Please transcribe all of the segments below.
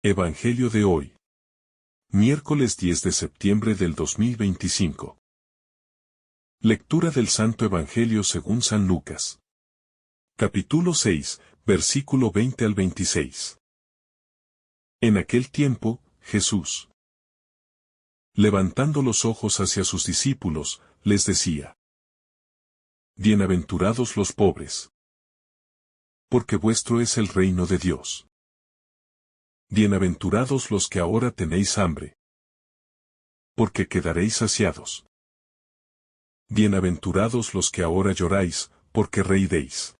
Evangelio de hoy. Miércoles 10 de septiembre del 2025. Lectura del Santo Evangelio según San Lucas. Capítulo 6, versículo 20 al 26. En aquel tiempo, Jesús, levantando los ojos hacia sus discípulos, les decía: Bienaventurados los pobres, porque vuestro es el reino de Dios. Bienaventurados los que ahora tenéis hambre, porque quedaréis saciados. Bienaventurados los que ahora lloráis, porque reiréis.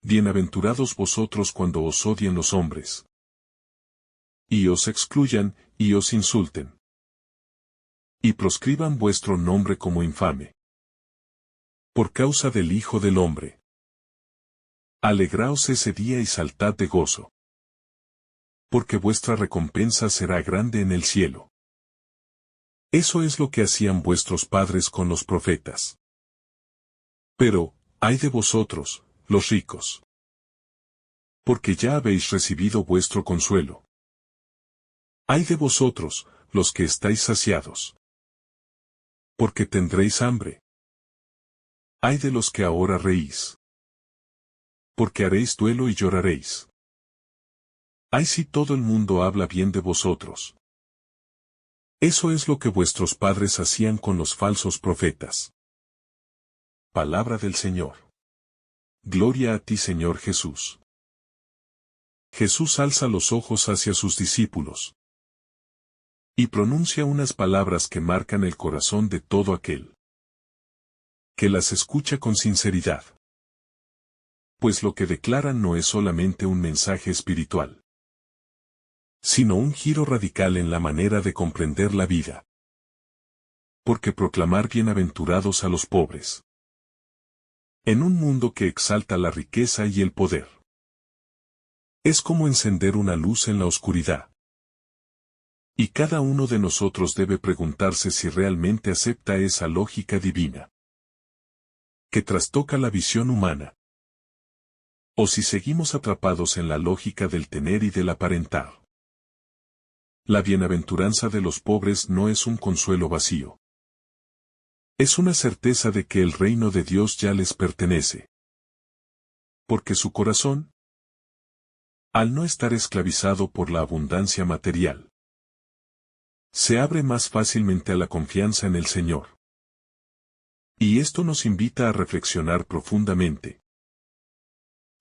Bienaventurados vosotros cuando os odien los hombres, y os excluyan, y os insulten, y proscriban vuestro nombre como infame, por causa del Hijo del Hombre. Alegraos ese día y saltad de gozo, porque vuestra recompensa será grande en el cielo. Eso es lo que hacían vuestros padres con los profetas. Pero, ay de vosotros, los ricos, porque ya habéis recibido vuestro consuelo. Ay de vosotros, los que estáis saciados, porque tendréis hambre. Ay de los que ahora reís, porque haréis duelo y lloraréis. Ay si todo el mundo habla bien de vosotros. Eso es lo que vuestros padres hacían con los falsos profetas. Palabra del Señor. Gloria a ti, Señor Jesús. Jesús alza los ojos hacia sus discípulos y pronuncia unas palabras que marcan el corazón de todo aquel que las escucha con sinceridad. Pues lo que declaran no es solamente un mensaje espiritual, sino un giro radical en la manera de comprender la vida. Porque proclamar bienaventurados a los pobres, en un mundo que exalta la riqueza y el poder, es como encender una luz en la oscuridad. Y cada uno de nosotros debe preguntarse si realmente acepta esa lógica divina, que trastoca la visión humana, o si seguimos atrapados en la lógica del tener y del aparentar. La bienaventuranza de los pobres no es un consuelo vacío. Es una certeza de que el reino de Dios ya les pertenece. Porque su corazón, al no estar esclavizado por la abundancia material, se abre más fácilmente a la confianza en el Señor. Y esto nos invita a reflexionar profundamente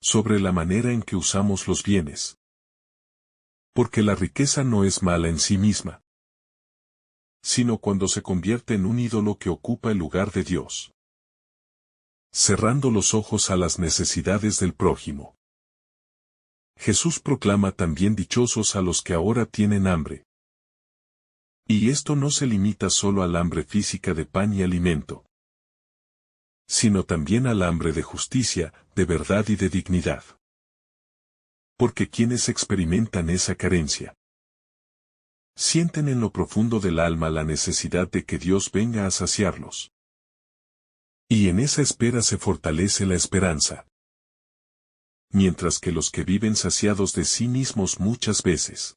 sobre la manera en que usamos los bienes. Porque la riqueza no es mala en sí misma, sino cuando se convierte en un ídolo que ocupa el lugar de Dios, cerrando los ojos a las necesidades del prójimo. Jesús proclama también dichosos a los que ahora tienen hambre. Y esto no se limita solo al hambre física de pan y alimento, sino también al hambre de justicia, de verdad y de dignidad. Porque quienes experimentan esa carencia, sienten en lo profundo del alma la necesidad de que Dios venga a saciarlos. Y en esa espera se fortalece la esperanza. Mientras que los que viven saciados de sí mismos muchas veces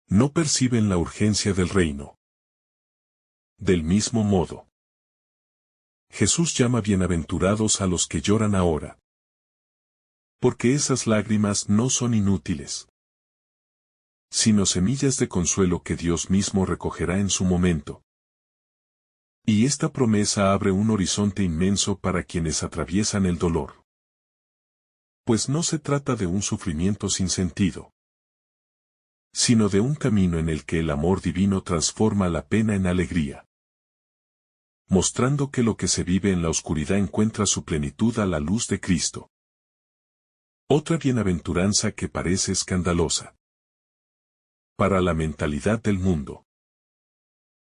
no perciben la urgencia del reino. Del mismo modo, Jesús llama bienaventurados a los que lloran ahora. Porque esas lágrimas no son inútiles, sino semillas de consuelo que Dios mismo recogerá en su momento. Y esta promesa abre un horizonte inmenso para quienes atraviesan el dolor. Pues no se trata de un sufrimiento sin sentido, sino de un camino en el que el amor divino transforma la pena en alegría, mostrando que lo que se vive en la oscuridad encuentra su plenitud a la luz de Cristo. Otra bienaventuranza que parece escandalosa para la mentalidad del mundo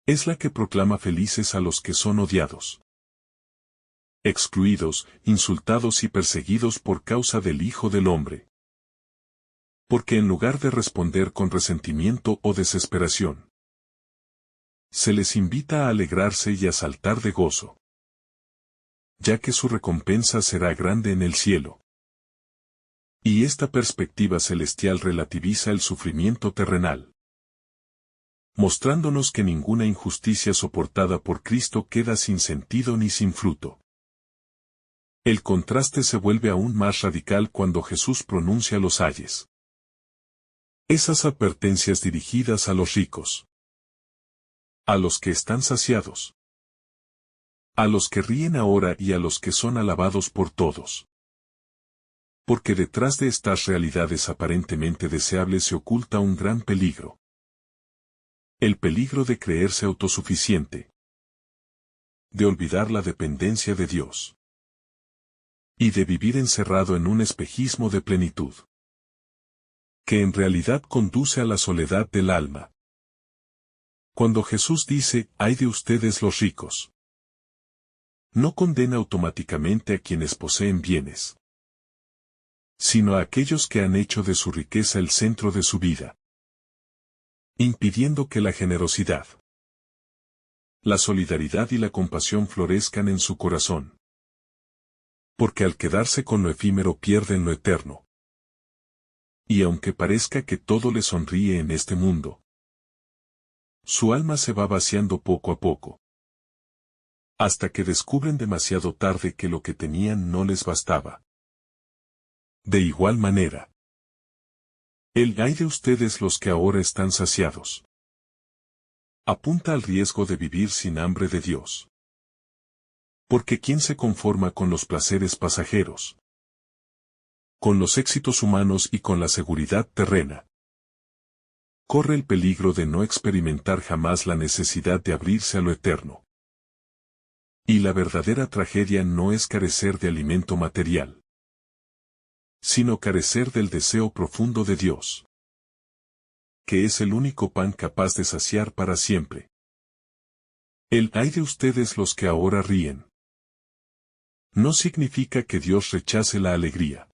es la que proclama felices a los que son odiados, excluidos, insultados y perseguidos por causa del Hijo del Hombre. Porque en lugar de responder con resentimiento o desesperación, se les invita a alegrarse y a saltar de gozo, ya que su recompensa será grande en el cielo. Y esta perspectiva celestial relativiza el sufrimiento terrenal, mostrándonos que ninguna injusticia soportada por Cristo queda sin sentido ni sin fruto. El contraste se vuelve aún más radical cuando Jesús pronuncia los ayes. Esas advertencias dirigidas a los ricos, a los que están saciados, a los que ríen ahora y a los que son alabados por todos. Porque detrás de estas realidades aparentemente deseables se oculta un gran peligro. El peligro de creerse autosuficiente, de olvidar la dependencia de Dios, y de vivir encerrado en un espejismo de plenitud, que en realidad conduce a la soledad del alma. Cuando Jesús dice, «Ay de ustedes los ricos», no condena automáticamente a quienes poseen bienes, sino a aquellos que han hecho de su riqueza el centro de su vida, impidiendo que la generosidad, la solidaridad y la compasión florezcan en su corazón. Porque al quedarse con lo efímero pierden lo eterno. Y aunque parezca que todo le sonríe en este mundo, su alma se va vaciando poco a poco, hasta que descubren demasiado tarde que lo que tenían no les bastaba. De igual manera, el ay de ustedes los que ahora están saciados, apunta al riesgo de vivir sin hambre de Dios. Porque ¿quién se conforma con los placeres pasajeros, con los éxitos humanos y con la seguridad terrena? Corre el peligro de no experimentar jamás la necesidad de abrirse a lo eterno. Y la verdadera tragedia no es carecer de alimento material, sino carecer del deseo profundo de Dios, que es el único pan capaz de saciar para siempre. El ay de ustedes los que ahora ríen, no significa que Dios rechace la alegría,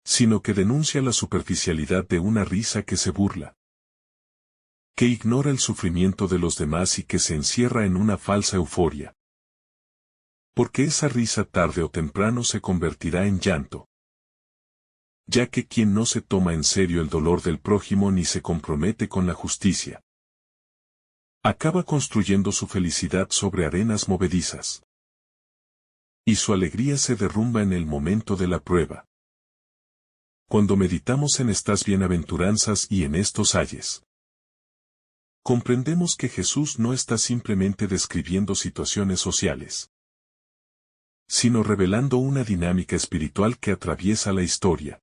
sino que denuncia la superficialidad de una risa que se burla, que ignora el sufrimiento de los demás y que se encierra en una falsa euforia. Porque esa risa tarde o temprano se convertirá en llanto, ya que quien no se toma en serio el dolor del prójimo ni se compromete con la justicia, acaba construyendo su felicidad sobre arenas movedizas. Y su alegría se derrumba en el momento de la prueba. Cuando meditamos en estas bienaventuranzas y en estos ayes, comprendemos que Jesús no está simplemente describiendo situaciones sociales, sino revelando una dinámica espiritual que atraviesa la historia.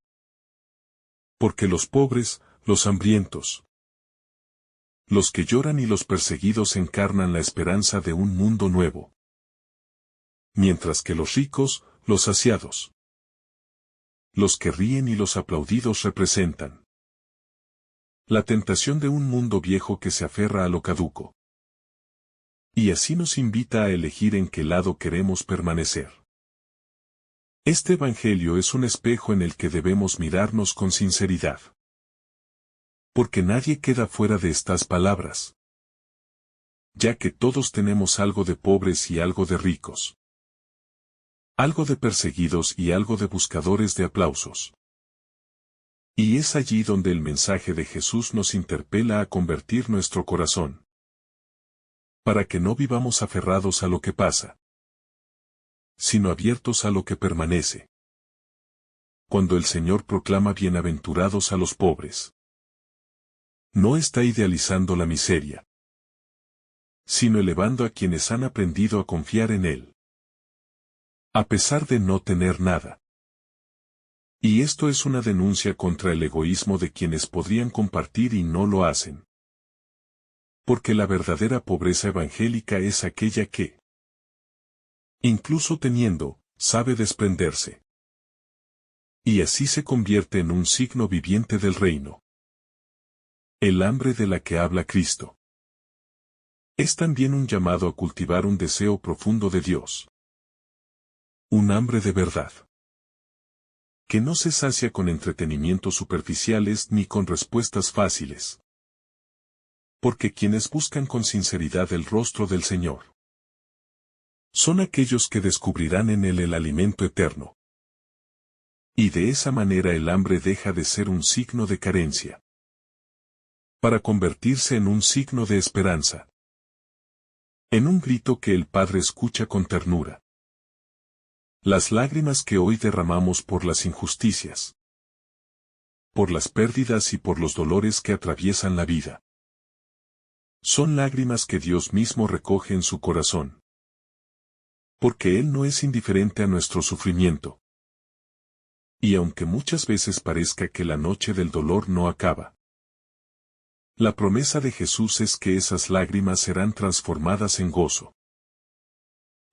Porque los pobres, los hambrientos, los que lloran y los perseguidos encarnan la esperanza de un mundo nuevo, mientras que los ricos, los saciados, los que ríen y los aplaudidos representan la tentación de un mundo viejo que se aferra a lo caduco. Y así nos invita a elegir en qué lado queremos permanecer. Este Evangelio es un espejo en el que debemos mirarnos con sinceridad. Porque nadie queda fuera de estas palabras, ya que todos tenemos algo de pobres y algo de ricos, algo de perseguidos y algo de buscadores de aplausos. Y es allí donde el mensaje de Jesús nos interpela a convertir nuestro corazón, para que no vivamos aferrados a lo que pasa, sino abiertos a lo que permanece. Cuando el Señor proclama bienaventurados a los pobres, no está idealizando la miseria, sino elevando a quienes han aprendido a confiar en Él, a pesar de no tener nada. Y esto es una denuncia contra el egoísmo de quienes podrían compartir y no lo hacen. Porque la verdadera pobreza evangélica es aquella que, incluso teniendo, sabe desprenderse. Y así se convierte en un signo viviente del reino. El hambre de la que habla Cristo es también un llamado a cultivar un deseo profundo de Dios. Un hambre de verdad, que no se sacia con entretenimientos superficiales ni con respuestas fáciles. Porque quienes buscan con sinceridad el rostro del Señor son aquellos que descubrirán en Él el alimento eterno. Y de esa manera el hambre deja de ser un signo de carencia, para convertirse en un signo de esperanza. En un grito que el Padre escucha con ternura. Las lágrimas que hoy derramamos por las injusticias, por las pérdidas y por los dolores que atraviesan la vida, son lágrimas que Dios mismo recoge en su corazón. Porque Él no es indiferente a nuestro sufrimiento. Y aunque muchas veces parezca que la noche del dolor no acaba, la promesa de Jesús es que esas lágrimas serán transformadas en gozo.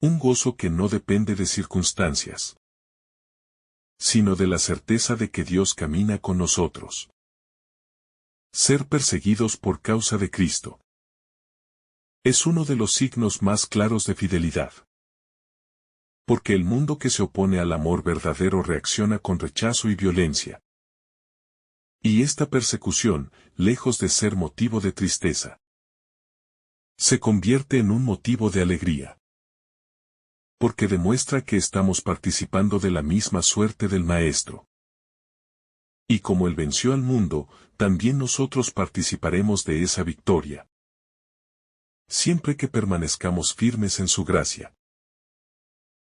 Un gozo que no depende de circunstancias, sino de la certeza de que Dios camina con nosotros. Ser perseguidos por causa de Cristo es uno de los signos más claros de fidelidad. Porque el mundo que se opone al amor verdadero reacciona con rechazo y violencia. Y esta persecución, lejos de ser motivo de tristeza, se convierte en un motivo de alegría. Porque demuestra que estamos participando de la misma suerte del Maestro. Y como Él venció al mundo, también nosotros participaremos de esa victoria. Siempre que permanezcamos firmes en su gracia.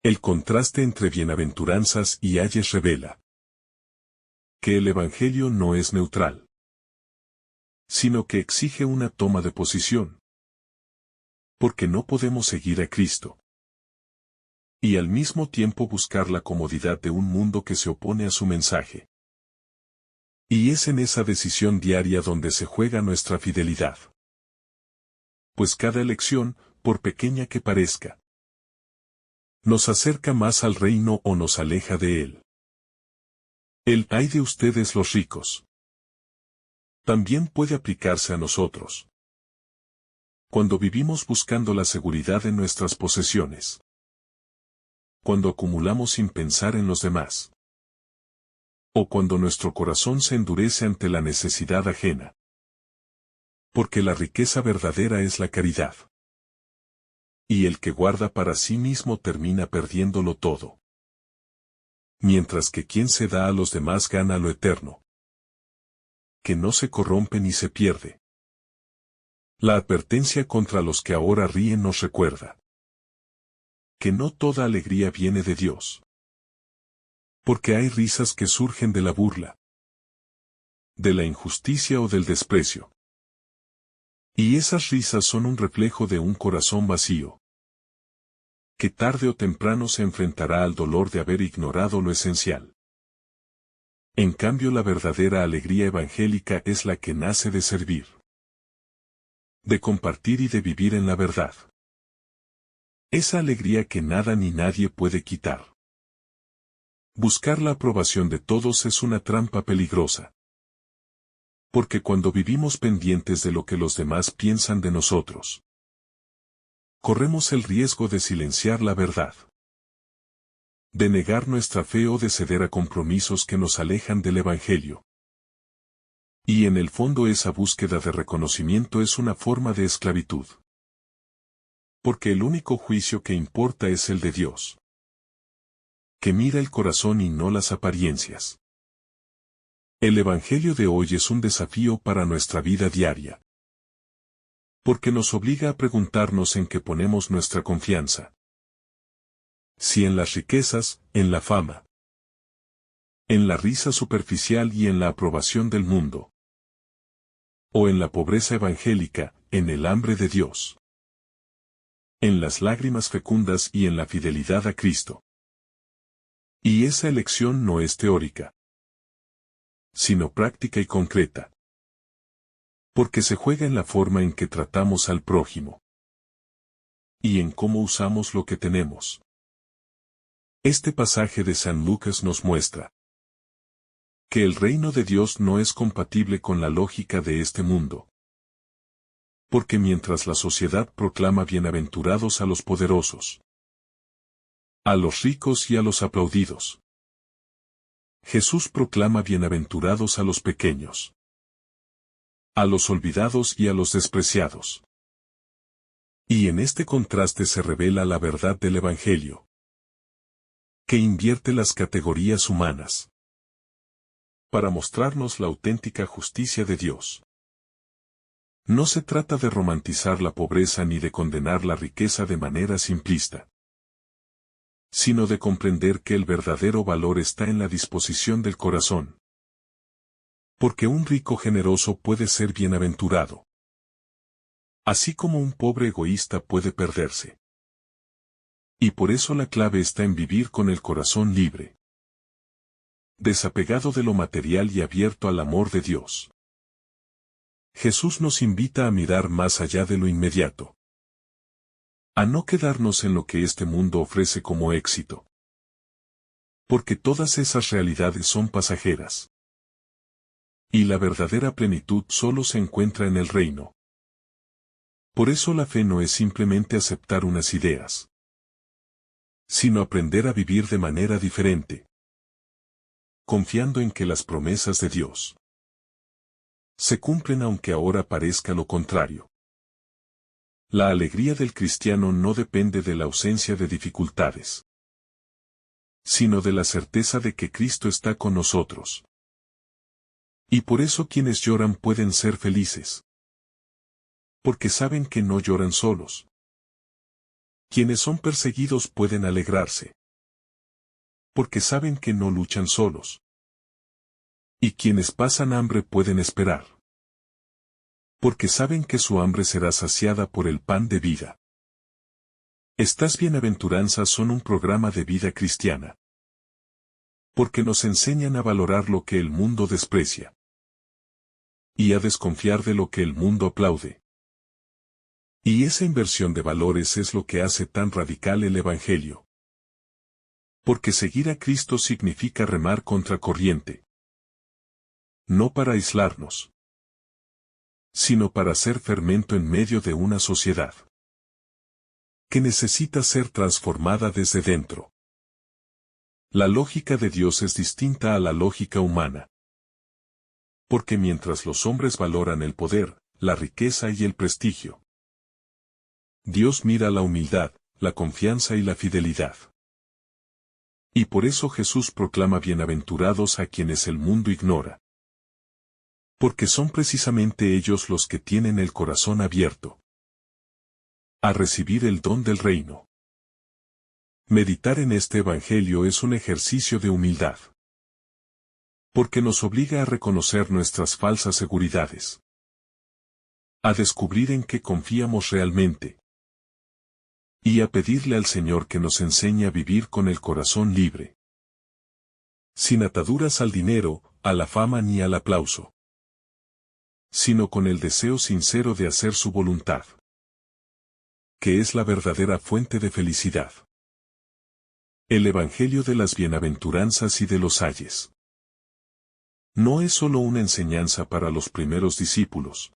El contraste entre bienaventuranzas y ayes revela que el Evangelio no es neutral, sino que exige una toma de posición. Porque no podemos seguir a Cristo y al mismo tiempo buscar la comodidad de un mundo que se opone a su mensaje. Y es en esa decisión diaria donde se juega nuestra fidelidad. Pues cada elección, por pequeña que parezca, nos acerca más al reino o nos aleja de él. El ay de ustedes los ricos también puede aplicarse a nosotros. Cuando vivimos buscando la seguridad en nuestras posesiones. Cuando acumulamos sin pensar en los demás. O cuando nuestro corazón se endurece ante la necesidad ajena. Porque la riqueza verdadera es la caridad. Y el que guarda para sí mismo termina perdiéndolo todo. Mientras que quien se da a los demás gana lo eterno. Que no se corrompe ni se pierde. La advertencia contra los que ahora ríen nos recuerda. Que no toda alegría viene de Dios. Porque hay risas que surgen de la burla, de la injusticia o del desprecio. Y esas risas son un reflejo de un corazón vacío, que tarde o temprano se enfrentará al dolor de haber ignorado lo esencial. En cambio, la verdadera alegría evangélica es la que nace de servir, de compartir y de vivir en la verdad. Esa alegría que nada ni nadie puede quitar. Buscar la aprobación de todos es una trampa peligrosa. Porque cuando vivimos pendientes de lo que los demás piensan de nosotros, corremos el riesgo de silenciar la verdad, de negar nuestra fe o de ceder a compromisos que nos alejan del Evangelio. Y en el fondo esa búsqueda de reconocimiento es una forma de esclavitud. Porque el único juicio que importa es el de Dios, que mira el corazón y no las apariencias. El Evangelio de hoy es un desafío para nuestra vida diaria. Porque nos obliga a preguntarnos en qué ponemos nuestra confianza. Si en las riquezas, en la fama, en la risa superficial y en la aprobación del mundo. O en la pobreza evangélica, en el hambre de Dios. En las lágrimas fecundas y en la fidelidad a Cristo. Y esa elección no es teórica, sino práctica y concreta. Porque se juega en la forma en que tratamos al prójimo. Y en cómo usamos lo que tenemos. Este pasaje de San Lucas nos muestra que el reino de Dios no es compatible con la lógica de este mundo. Porque mientras la sociedad proclama bienaventurados a los poderosos, a los ricos y a los aplaudidos, Jesús proclama bienaventurados a los pequeños, a los olvidados y a los despreciados. Y en este contraste se revela la verdad del Evangelio, que invierte las categorías humanas. para mostrarnos la auténtica justicia de Dios. No se trata de romantizar la pobreza ni de condenar la riqueza de manera simplista, sino de comprender que el verdadero valor está en la disposición del corazón. Porque un rico generoso puede ser bienaventurado, así como un pobre egoísta puede perderse. Y por eso la clave está en vivir con el corazón libre, desapegado de lo material y abierto al amor de Dios. Jesús nos invita a mirar más allá de lo inmediato, a no quedarnos en lo que este mundo ofrece como éxito, porque todas esas realidades son pasajeras. Y la verdadera plenitud solo se encuentra en el reino. Por eso la fe no es simplemente aceptar unas ideas, sino aprender a vivir de manera diferente, confiando en que las promesas de Dios se cumplen aunque ahora parezca lo contrario. La alegría del cristiano no depende de la ausencia de dificultades, sino de la certeza de que Cristo está con nosotros. Y por eso quienes lloran pueden ser felices, porque saben que no lloran solos. Quienes son perseguidos pueden alegrarse, porque saben que no luchan solos. Y quienes pasan hambre pueden esperar, porque saben que su hambre será saciada por el pan de vida. Estas bienaventuranzas son un programa de vida cristiana, porque nos enseñan a valorar lo que el mundo desprecia, y a desconfiar de lo que el mundo aplaude. Y esa inversión de valores es lo que hace tan radical el Evangelio. Porque seguir a Cristo significa remar contra corriente, no para aislarnos, sino para ser fermento en medio de una sociedad que necesita ser transformada desde dentro. La lógica de Dios es distinta a la lógica humana. Porque mientras los hombres valoran el poder, la riqueza y el prestigio, Dios mira la humildad, la confianza y la fidelidad. Y por eso Jesús proclama bienaventurados a quienes el mundo ignora. Porque son precisamente ellos los que tienen el corazón abierto a recibir el don del reino. Meditar en este Evangelio es un ejercicio de humildad, porque nos obliga a reconocer nuestras falsas seguridades, a descubrir en qué confiamos realmente, y a pedirle al Señor que nos enseñe a vivir con el corazón libre, sin ataduras al dinero, a la fama ni al aplauso, sino con el deseo sincero de hacer su voluntad, que es la verdadera fuente de felicidad. El Evangelio de las Bienaventuranzas y de los Ayes no es solo una enseñanza para los primeros discípulos,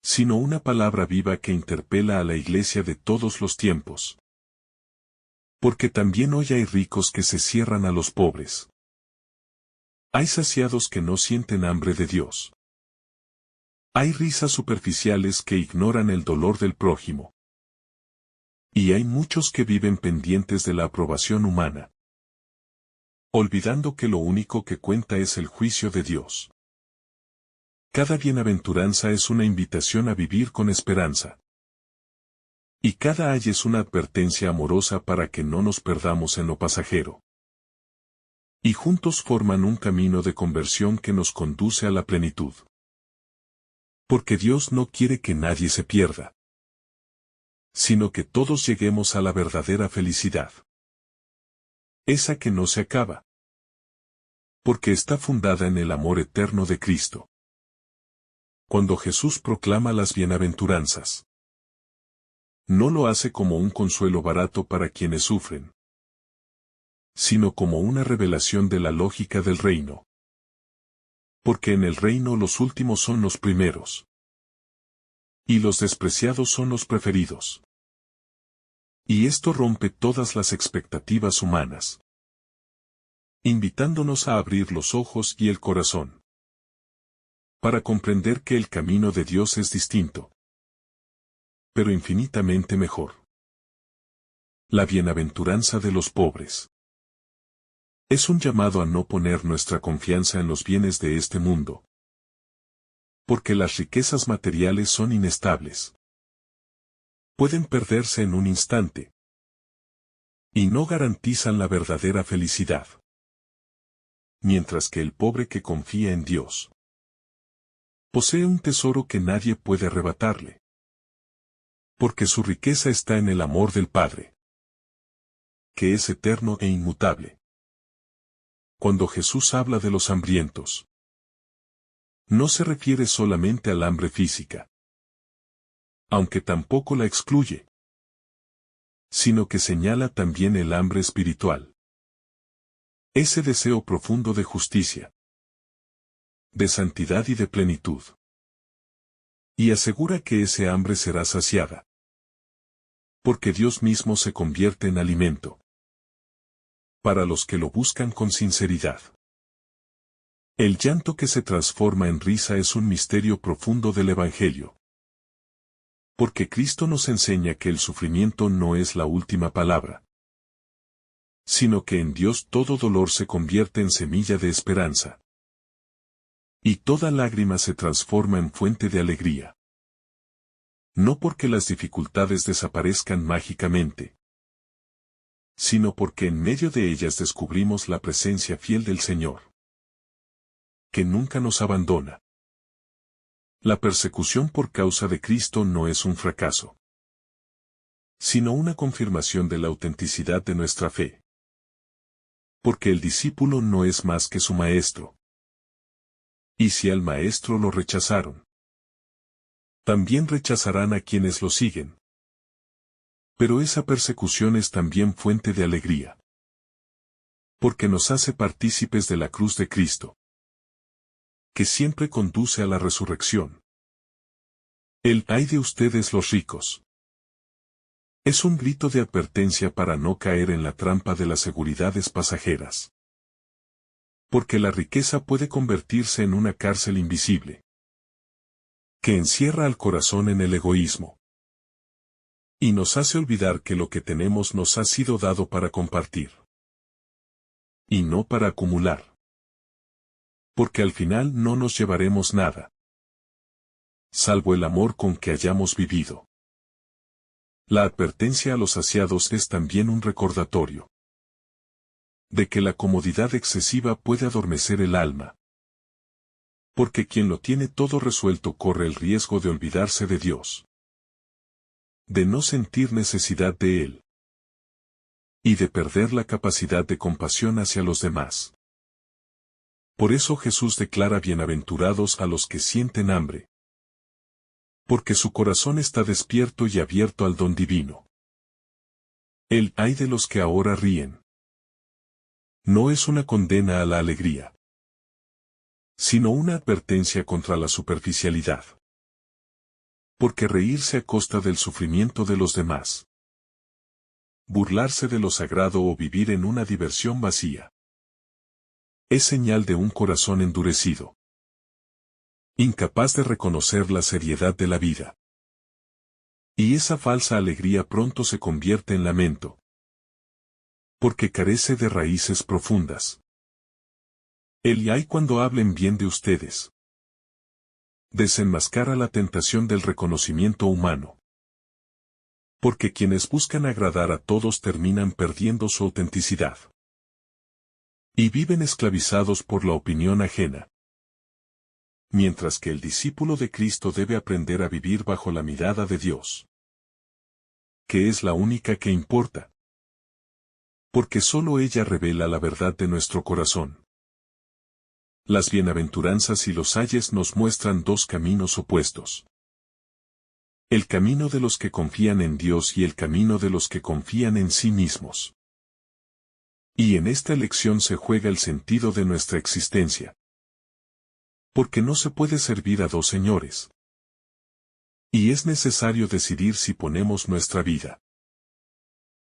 sino una palabra viva que interpela a la Iglesia de todos los tiempos. Porque también hoy hay ricos que se cierran a los pobres. Hay saciados que no sienten hambre de Dios. Hay risas superficiales que ignoran el dolor del prójimo. Y hay muchos que viven pendientes de la aprobación humana, olvidando que lo único que cuenta es el juicio de Dios. Cada bienaventuranza es una invitación a vivir con esperanza. Y cada ay es una advertencia amorosa para que no nos perdamos en lo pasajero. Y juntos forman un camino de conversión que nos conduce a la plenitud. Porque Dios no quiere que nadie se pierda, sino que todos lleguemos a la verdadera felicidad. Esa que no se acaba, porque está fundada en el amor eterno de Cristo. Cuando Jesús proclama las bienaventuranzas, no lo hace como un consuelo barato para quienes sufren, sino como una revelación de la lógica del reino. Porque en el reino los últimos son los primeros, y los despreciados son los preferidos. Y esto rompe todas las expectativas humanas, invitándonos a abrir los ojos y el corazón, para comprender que el camino de Dios es distinto, pero infinitamente mejor. La bienaventuranza de los pobres. Es un llamado a no poner nuestra confianza en los bienes de este mundo. Porque las riquezas materiales son inestables. Pueden perderse en un instante. Y no garantizan la verdadera felicidad. Mientras que el pobre que confía en Dios posee un tesoro que nadie puede arrebatarle. Porque su riqueza está en el amor del Padre, que es eterno e inmutable. Cuando Jesús habla de los hambrientos, no se refiere solamente al hambre física, aunque tampoco la excluye, sino que señala también el hambre espiritual. Ese deseo profundo de justicia, de santidad y de plenitud. Y asegura que ese hambre será saciada. Porque Dios mismo se convierte en alimento para los que lo buscan con sinceridad. El llanto que se transforma en risa es un misterio profundo del Evangelio. Porque Cristo nos enseña que el sufrimiento no es la última palabra, sino que en Dios todo dolor se convierte en semilla de esperanza. Y toda lágrima se transforma en fuente de alegría. No porque las dificultades desaparezcan mágicamente, sino porque en medio de ellas descubrimos la presencia fiel del Señor, que nunca nos abandona. La persecución por causa de Cristo no es un fracaso, sino una confirmación de la autenticidad de nuestra fe. Porque el discípulo no es más que su maestro. Y si al maestro lo rechazaron, también rechazarán a quienes lo siguen. Pero esa persecución es también fuente de alegría. Porque nos hace partícipes de la cruz de Cristo, que siempre conduce a la resurrección. El ay de ustedes los ricos es un grito de advertencia para no caer en la trampa de las seguridades pasajeras. Porque la riqueza puede convertirse en una cárcel invisible, que encierra al corazón en el egoísmo. Y nos hace olvidar que lo que tenemos nos ha sido dado para compartir. Y no para acumular. Porque al final no nos llevaremos nada, salvo el amor con que hayamos vivido. La advertencia a los saciados es también un recordatorio de que la comodidad excesiva puede adormecer el alma. Porque quien lo tiene todo resuelto corre el riesgo de olvidarse de Dios, de no sentir necesidad de Él, y de perder la capacidad de compasión hacia los demás. Por eso Jesús declara bienaventurados a los que sienten hambre, porque su corazón está despierto y abierto al don divino. El ay de los que ahora ríen no es una condena a la alegría, sino una advertencia contra la superficialidad. Porque reírse a costa del sufrimiento de los demás, burlarse de lo sagrado o vivir en una diversión vacía, es señal de un corazón endurecido, incapaz de reconocer la seriedad de la vida. Y esa falsa alegría pronto se convierte en lamento, porque carece de raíces profundas. El ay cuando hablen bien de ustedes desenmascara la tentación del reconocimiento humano. Porque quienes buscan agradar a todos terminan perdiendo su autenticidad. Y viven esclavizados por la opinión ajena. Mientras que el discípulo de Cristo debe aprender a vivir bajo la mirada de Dios, que es la única que importa. Porque sólo ella revela la verdad de nuestro corazón. Las bienaventuranzas y los ayes nos muestran dos caminos opuestos. El camino de los que confían en Dios y el camino de los que confían en sí mismos. Y en esta elección se juega el sentido de nuestra existencia. Porque no se puede servir a dos señores. Y es necesario decidir si ponemos nuestra vida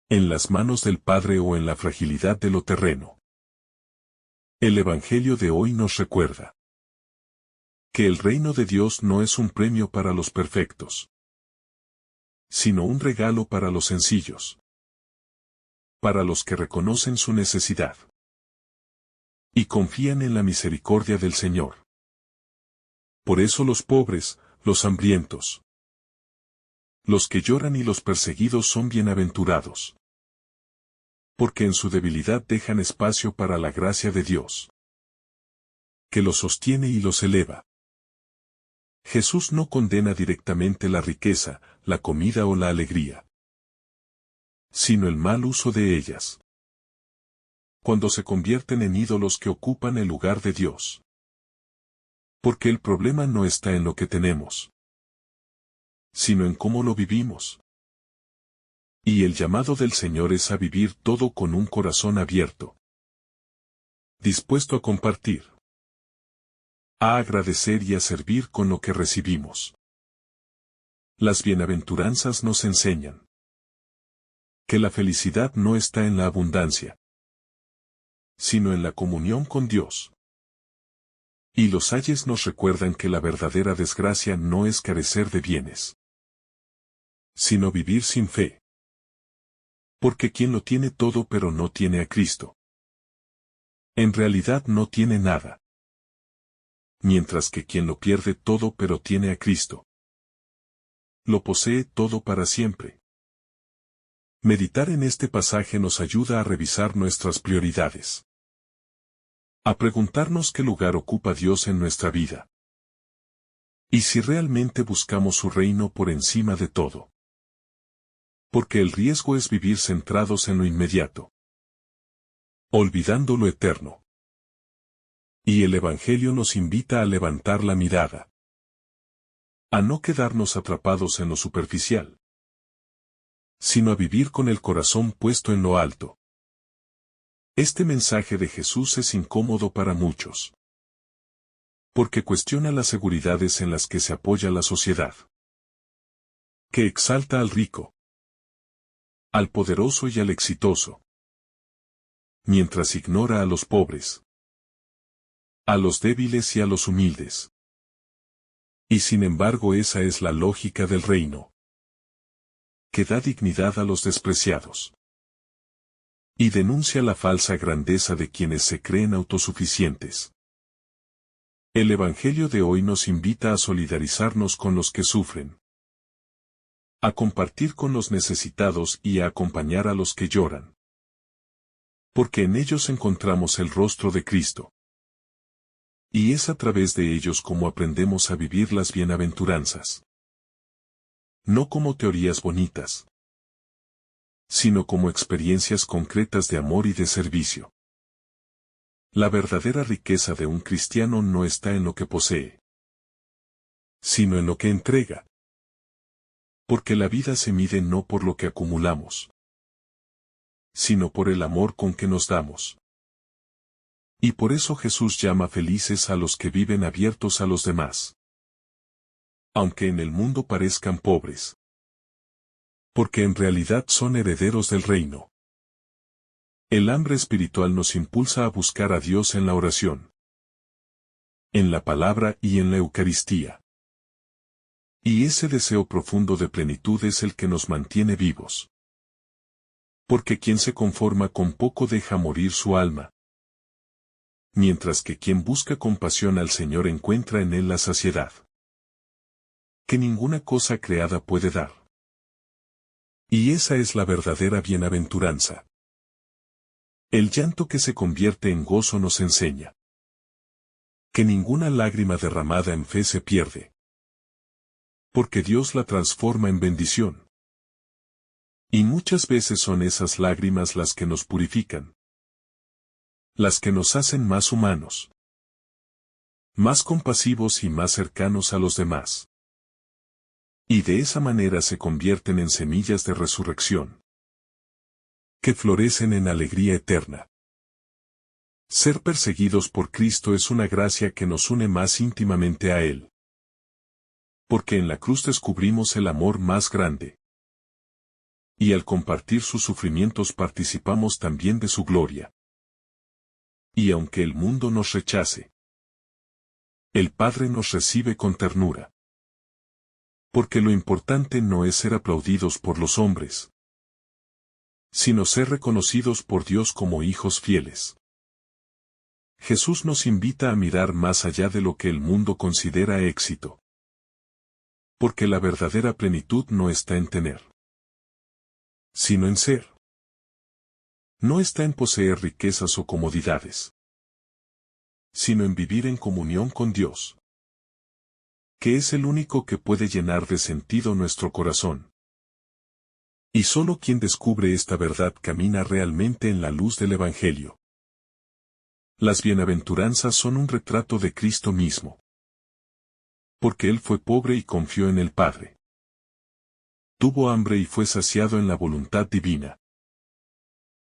en las manos del Padre o en la fragilidad de lo terreno. El Evangelio de hoy nos recuerda que el reino de Dios no es un premio para los perfectos, sino un regalo para los sencillos, para los que reconocen su necesidad. y confían en la misericordia del Señor. Por eso los pobres, los hambrientos, los que lloran y los perseguidos son bienaventurados. Porque en su debilidad dejan espacio para la gracia de Dios, que los sostiene y los eleva. Jesús no condena directamente la riqueza, la comida o la alegría, sino el mal uso de ellas, cuando se convierten en ídolos que ocupan el lugar de Dios. Porque el problema no está en lo que tenemos, sino en cómo lo vivimos. Y el llamado del Señor es a vivir todo con un corazón abierto, dispuesto a compartir, a agradecer y a servir con lo que recibimos. Las bienaventuranzas nos enseñan que la felicidad no está en la abundancia, sino en la comunión con Dios. Y los ayes nos recuerdan que la verdadera desgracia no es carecer de bienes, sino vivir sin fe. Porque quien lo tiene todo pero no tiene a Cristo, en realidad no tiene nada. Mientras que quien lo pierde todo pero tiene a Cristo, lo posee todo para siempre. Meditar en este pasaje nos ayuda a revisar nuestras prioridades, a preguntarnos qué lugar ocupa Dios en nuestra vida, y si realmente buscamos su reino por encima de todo. Porque el riesgo es vivir centrados en lo inmediato, olvidando lo eterno. Y el Evangelio nos invita a levantar la mirada, a no quedarnos atrapados en lo superficial, sino a vivir con el corazón puesto en lo alto. Este mensaje de Jesús es incómodo para muchos, porque cuestiona las seguridades en las que se apoya la sociedad, que exalta al rico, al poderoso y al exitoso, mientras ignora a los pobres, a los débiles y a los humildes. Y sin embargo esa es la lógica del reino, que da dignidad a los despreciados, y denuncia la falsa grandeza de quienes se creen autosuficientes. El Evangelio de hoy nos invita a solidarizarnos con los que sufren, a compartir con los necesitados y a acompañar a los que lloran. Porque en ellos encontramos el rostro de Cristo. Y es a través de ellos como aprendemos a vivir las bienaventuranzas. No como teorías bonitas, sino como experiencias concretas de amor y de servicio. La verdadera riqueza de un cristiano no está en lo que posee, sino en lo que entrega. Porque la vida se mide no por lo que acumulamos, sino por el amor con que nos damos. Y por eso Jesús llama felices a los que viven abiertos a los demás, aunque en el mundo parezcan pobres, porque en realidad son herederos del reino. El hambre espiritual nos impulsa a buscar a Dios en la oración, en la palabra y en la Eucaristía. Y ese deseo profundo de plenitud es el que nos mantiene vivos. Porque quien se conforma con poco deja morir su alma, mientras que quien busca compasión al Señor encuentra en Él la saciedad, que ninguna cosa creada puede dar. Y esa es la verdadera bienaventuranza. El llanto que se convierte en gozo nos enseña que ninguna lágrima derramada en fe se pierde, porque Dios la transforma en bendición. Y muchas veces son esas lágrimas las que nos purifican, las que nos hacen más humanos, más compasivos y más cercanos a los demás. Y de esa manera se convierten en semillas de resurrección, que florecen en alegría eterna. Ser perseguidos por Cristo es una gracia que nos une más íntimamente a Él. Porque en la cruz descubrimos el amor más grande. Y al compartir sus sufrimientos participamos también de su gloria. Y aunque el mundo nos rechace, el Padre nos recibe con ternura. Porque lo importante no es ser aplaudidos por los hombres, sino ser reconocidos por Dios como hijos fieles. Jesús nos invita a mirar más allá de lo que el mundo considera éxito. Porque la verdadera plenitud no está en tener, sino en ser. No está en poseer riquezas o comodidades, sino en vivir en comunión con Dios, que es el único que puede llenar de sentido nuestro corazón. Y solo quien descubre esta verdad camina realmente en la luz del Evangelio. Las bienaventuranzas son un retrato de Cristo mismo. Porque Él fue pobre y confió en el Padre. Tuvo hambre y fue saciado en la voluntad divina.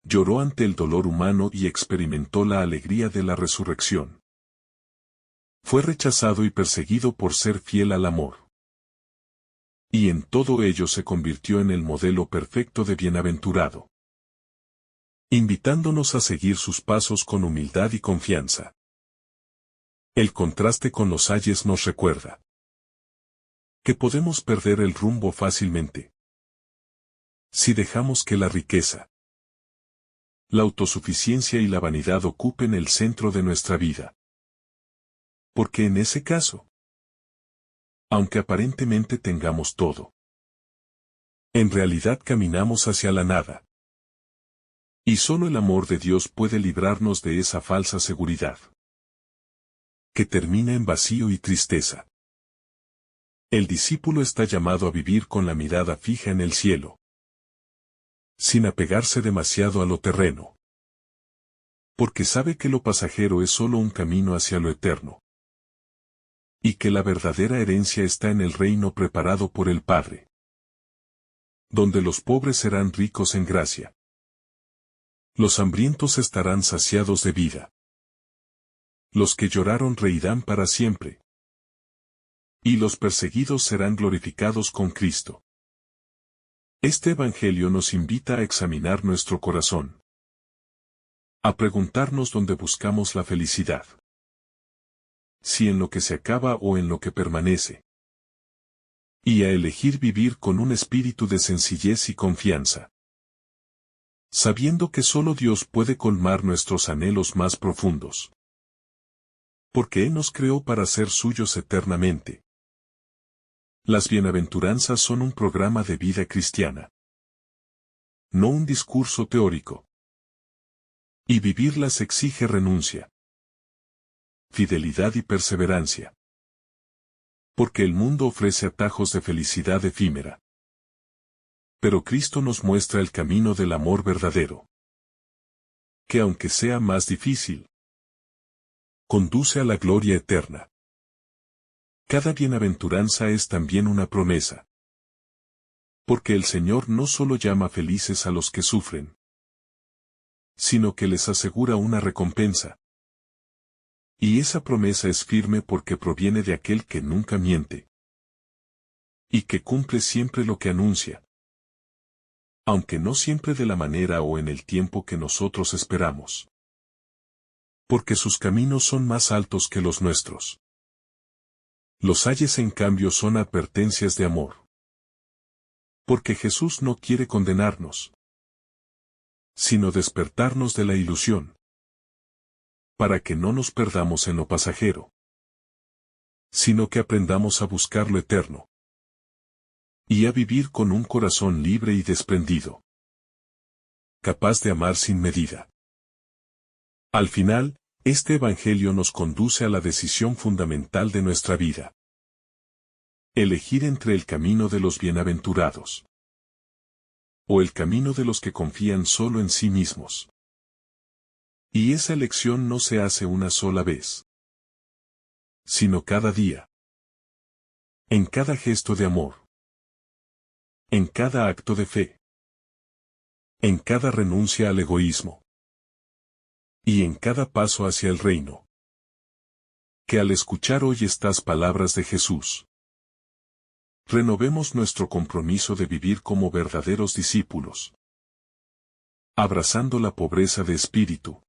Lloró ante el dolor humano y experimentó la alegría de la resurrección. Fue rechazado y perseguido por ser fiel al amor. Y en todo ello se convirtió en el modelo perfecto de bienaventurado, invitándonos a seguir sus pasos con humildad y confianza. El contraste con los ayes nos recuerda que podemos perder el rumbo fácilmente si dejamos que la riqueza, la autosuficiencia y la vanidad ocupen el centro de nuestra vida. Porque en ese caso, aunque aparentemente tengamos todo, en realidad caminamos hacia la nada. Y solo el amor de Dios puede librarnos de esa falsa seguridad, que termina en vacío y tristeza. El discípulo está llamado a vivir con la mirada fija en el cielo, sin apegarse demasiado a lo terreno. Porque sabe que lo pasajero es solo un camino hacia lo eterno. Y que la verdadera herencia está en el reino preparado por el Padre, donde los pobres serán ricos en gracia. Los hambrientos estarán saciados de vida. Los que lloraron reirán para siempre. Y los perseguidos serán glorificados con Cristo. Este Evangelio nos invita a examinar nuestro corazón, a preguntarnos dónde buscamos la felicidad. Si en lo que se acaba o en lo que permanece. Y a elegir vivir con un espíritu de sencillez y confianza, sabiendo que solo Dios puede colmar nuestros anhelos más profundos. Porque Él nos creó para ser suyos eternamente. Las bienaventuranzas son un programa de vida cristiana, no un discurso teórico. Y vivirlas exige renuncia, fidelidad y perseverancia. Porque el mundo ofrece atajos de felicidad efímera. Pero Cristo nos muestra el camino del amor verdadero, que aunque sea más difícil, conduce a la gloria eterna. Cada bienaventuranza es también una promesa. Porque el Señor no solo llama felices a los que sufren, sino que les asegura una recompensa. Y esa promesa es firme porque proviene de aquel que nunca miente, y que cumple siempre lo que anuncia, aunque no siempre de la manera o en el tiempo que nosotros esperamos. Porque sus caminos son más altos que los nuestros. Los ayes en cambio son advertencias de amor. Porque Jesús no quiere condenarnos, sino despertarnos de la ilusión, para que no nos perdamos en lo pasajero, sino que aprendamos a buscar lo eterno, y a vivir con un corazón libre y desprendido, capaz de amar sin medida. Al final, este Evangelio nos conduce a la decisión fundamental de nuestra vida. Elegir entre el camino de los bienaventurados, o el camino de los que confían solo en sí mismos. Y esa elección no se hace una sola vez, sino cada día, en cada gesto de amor, en cada acto de fe, en cada renuncia al egoísmo, y en cada paso hacia el reino. Que al escuchar hoy estas palabras de Jesús, renovemos nuestro compromiso de vivir como verdaderos discípulos, abrazando la pobreza de espíritu,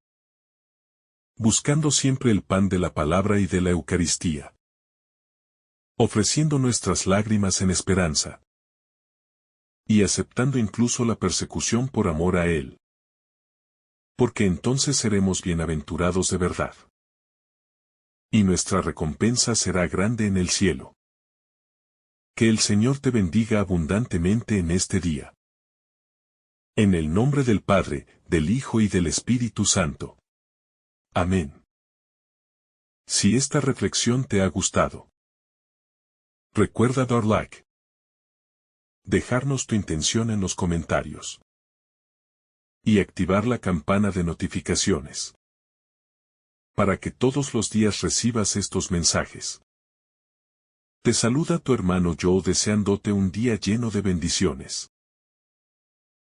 buscando siempre el pan de la palabra y de la Eucaristía, ofreciendo nuestras lágrimas en esperanza, y aceptando incluso la persecución por amor a Él. Porque entonces seremos bienaventurados de verdad. y nuestra recompensa será grande en el cielo. Que el Señor te bendiga abundantemente en este día. En el nombre del Padre, del Hijo y del Espíritu Santo. Amén. Si esta reflexión te ha gustado, recuerda dar like, dejarnos tu intención en los comentarios y activar la campana de notificaciones para que todos los días recibas estos mensajes. Te saluda tu hermano Joe deseándote un día lleno de bendiciones.